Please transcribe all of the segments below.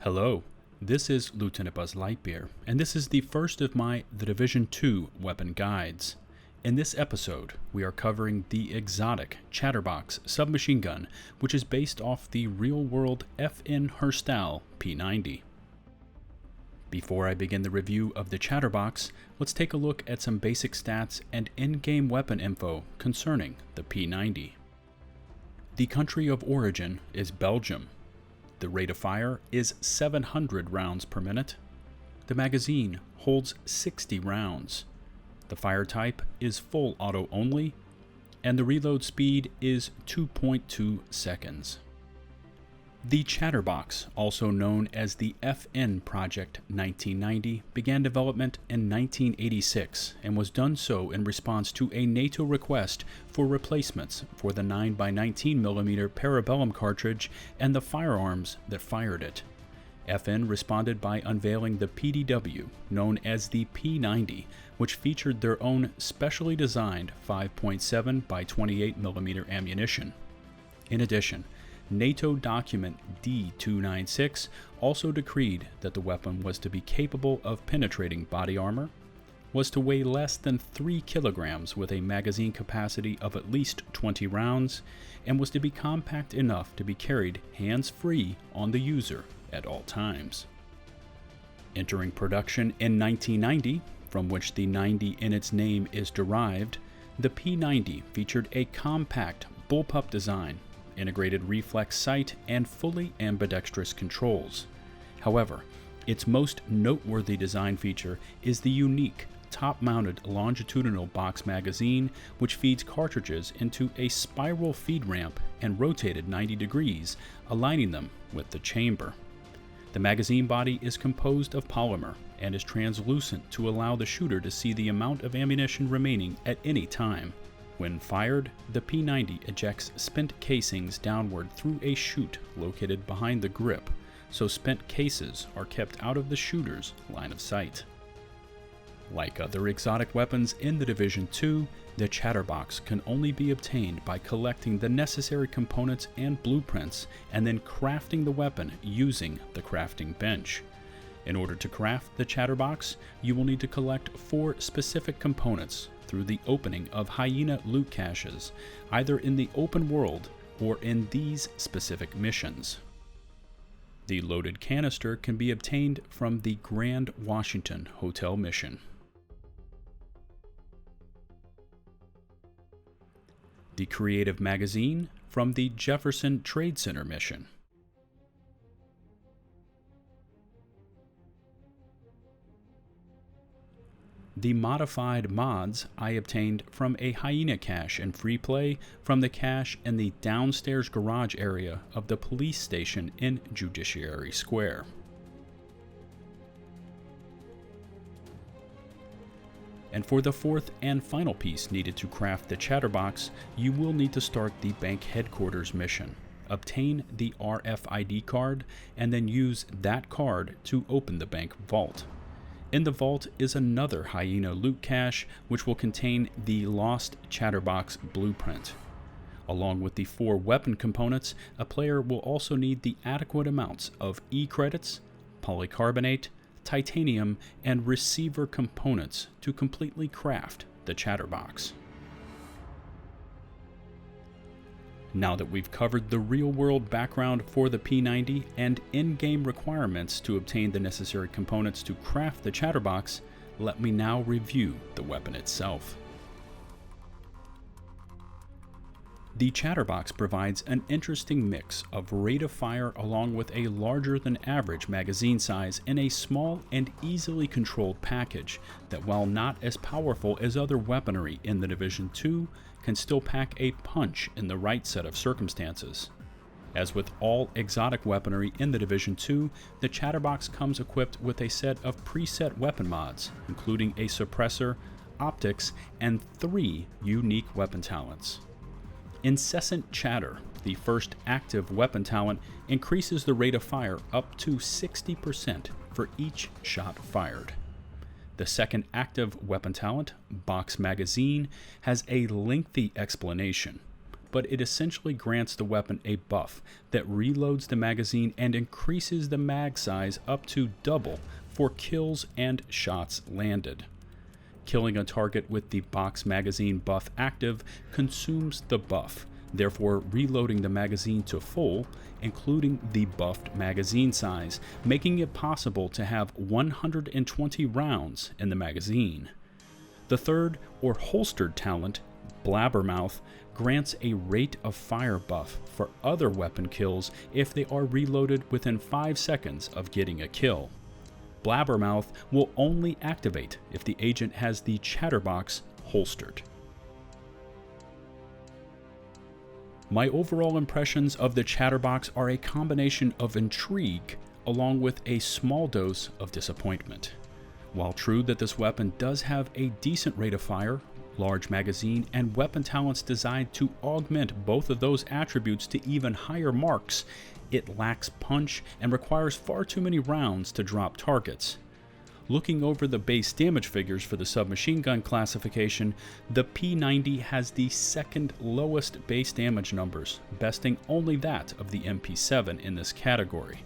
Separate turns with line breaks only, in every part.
Hello, this is LtBuzzLitebeer, and this is the first of my The Division 2 weapon guides. In this episode, we are covering the exotic Chatterbox Submachine Gun, which is based off the real-world FN Herstal P90. Before I begin the review of the Chatterbox, let's take a look at some basic stats and in-game weapon info concerning the P90. The country of origin is Belgium. The rate of fire is 700 rounds per minute. The magazine holds 60 rounds. The fire type is full auto only, and the reload speed is 2.2 seconds. The Chatterbox, also known as the FN Project 1990, began development in 1986 and was done so in response to a NATO request for replacements for the 9x19mm Parabellum cartridge and the firearms that fired it. FN responded by unveiling the PDW, known as the P90, which featured their own specially designed 5.7x28mm ammunition. In addition, NATO document D296 also decreed that the weapon was to be capable of penetrating body armor, was to weigh less than 3 kilograms with a magazine capacity of at least 20 rounds, and was to be compact enough to be carried hands-free on the user at all times. Entering production in 1990, from which the 90 in its name is derived, the P90 featured a compact bullpup design, integrated reflex sight, and fully ambidextrous controls. However, its most noteworthy design feature is the unique top-mounted longitudinal box magazine, which feeds cartridges into a spiral feed ramp and rotated 90 degrees, aligning them with the chamber. The magazine body is composed of polymer and is translucent to allow the shooter to see the amount of ammunition remaining at any time. When fired, the P90 ejects spent casings downward through a chute located behind the grip, so spent cases are kept out of the shooter's line of sight. Like other exotic weapons in the Division 2, the Chatterbox can only be obtained by collecting the necessary components and blueprints and then crafting the weapon using the crafting bench. In order to craft the Chatterbox, you will need to collect 4 specific components through the opening of hyena loot caches, either in the open world or in these specific missions. The loaded canister can be obtained from the Grand Washington Hotel mission. The Creative Magazine from the Jefferson Trade Center mission. The modified mods I obtained from a hyena cache in free play from the cache in the downstairs garage area of the police station in Judiciary Square. And for the fourth and final piece needed to craft the Chatterbox, you will need to start the bank headquarters mission. Obtain the RFID card and then use that card to open the bank vault. In the vault is another hyena loot cache, which will contain the lost Chatterbox blueprint. Along with the 4 weapon components, a player will also need the adequate amounts of E-credits, polycarbonate, titanium, and receiver components to completely craft the Chatterbox. Now that we've covered the real-world background for the P90 and in-game requirements to obtain the necessary components to craft the Chatterbox, let me now review the weapon itself. The Chatterbox provides an interesting mix of rate of fire along with a larger than average magazine size in a small and easily controlled package that, while not as powerful as other weaponry in the Division 2, can still pack a punch in the right set of circumstances. As with all exotic weaponry in the Division 2, the Chatterbox comes equipped with a set of preset weapon mods, including a suppressor, optics, and 3 unique weapon talents. Incessant Chatter, the first active weapon talent, increases the rate of fire up to 60% for each shot fired. The second active weapon talent, Box Magazine, has a lengthy explanation. but it essentially grants the weapon a buff that reloads the magazine and increases the mag size up to double for kills and shots landed. Killing a target with the box magazine buff active consumes the buff, therefore reloading the magazine to full, including the buffed magazine size, making it possible to have 120 rounds in the magazine. The third, or holstered talent, Blabbermouth, grants a rate of fire buff for other weapon kills if they are reloaded within 5 seconds of getting a kill. Blabbermouth will only activate if the agent has the Chatterbox holstered. My overall impressions of the Chatterbox are a combination of intrigue along with a small dose of disappointment. While true that this weapon does have a decent rate of fire, large magazine, and weapon talents designed to augment both of those attributes to even higher marks, it lacks punch and requires far too many rounds to drop targets. Looking over the base damage figures for the submachine gun classification, the P90 has the second lowest base damage numbers, besting only that of the MP7 in this category.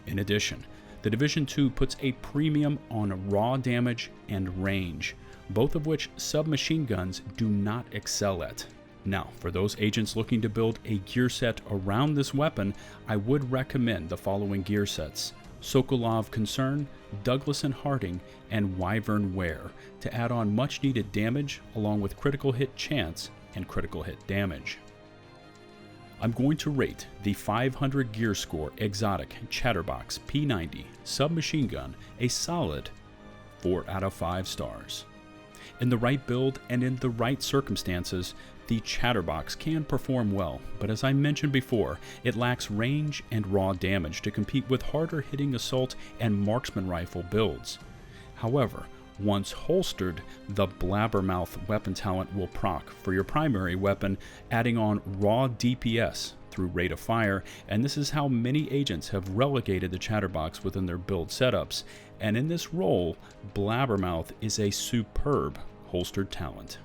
In addition, the Division 2 puts a premium on raw damage and range, both of which submachine guns do not excel at. Now, for those agents looking to build a gear set around this weapon, I would recommend the following gear sets: Sokolov Concern, Douglas and Harding, and Wyvern Wear to add on much needed damage along with critical hit chance and critical hit damage. I'm going to rate the 500 gear score exotic Chatterbox P90 Submachine Gun a solid 4 out of 5 stars. In the right build and in the right circumstances, the Chatterbox can perform well, but as I mentioned before, it lacks range and raw damage to compete with harder hitting assault and marksman rifle builds. However, once holstered, the Blabbermouth weapon talent will proc for your primary weapon, adding on raw DPS through rate of fire, and this is how many agents have relegated the Chatterbox within their build setups, and in this role, Blabbermouth is a superb holstered talent.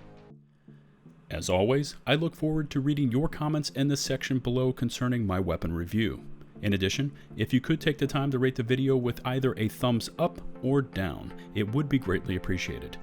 As always, I look forward to reading your comments in the section below concerning my weapon review. In addition, if you could take the time to rate the video with either a thumbs up or down, it would be greatly appreciated.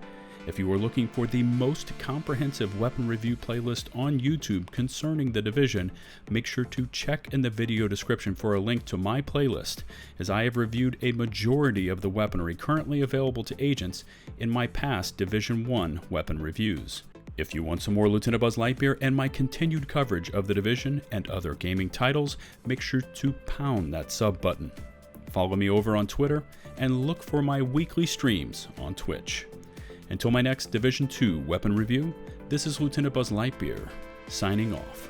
If you are looking for the most comprehensive weapon review playlist on YouTube concerning the Division, make sure to check in the video description for a link to my playlist, as I have reviewed a majority of the weaponry currently available to agents in my past Division 1 weapon reviews. If you want some more LtBuzzLitebeer and my continued coverage of the Division and other gaming titles, make sure to pound that sub button. Follow me over on Twitter and look for my weekly streams on Twitch. Until my next Division 2 weapon review, this is LtBuzzLitebeer, signing off.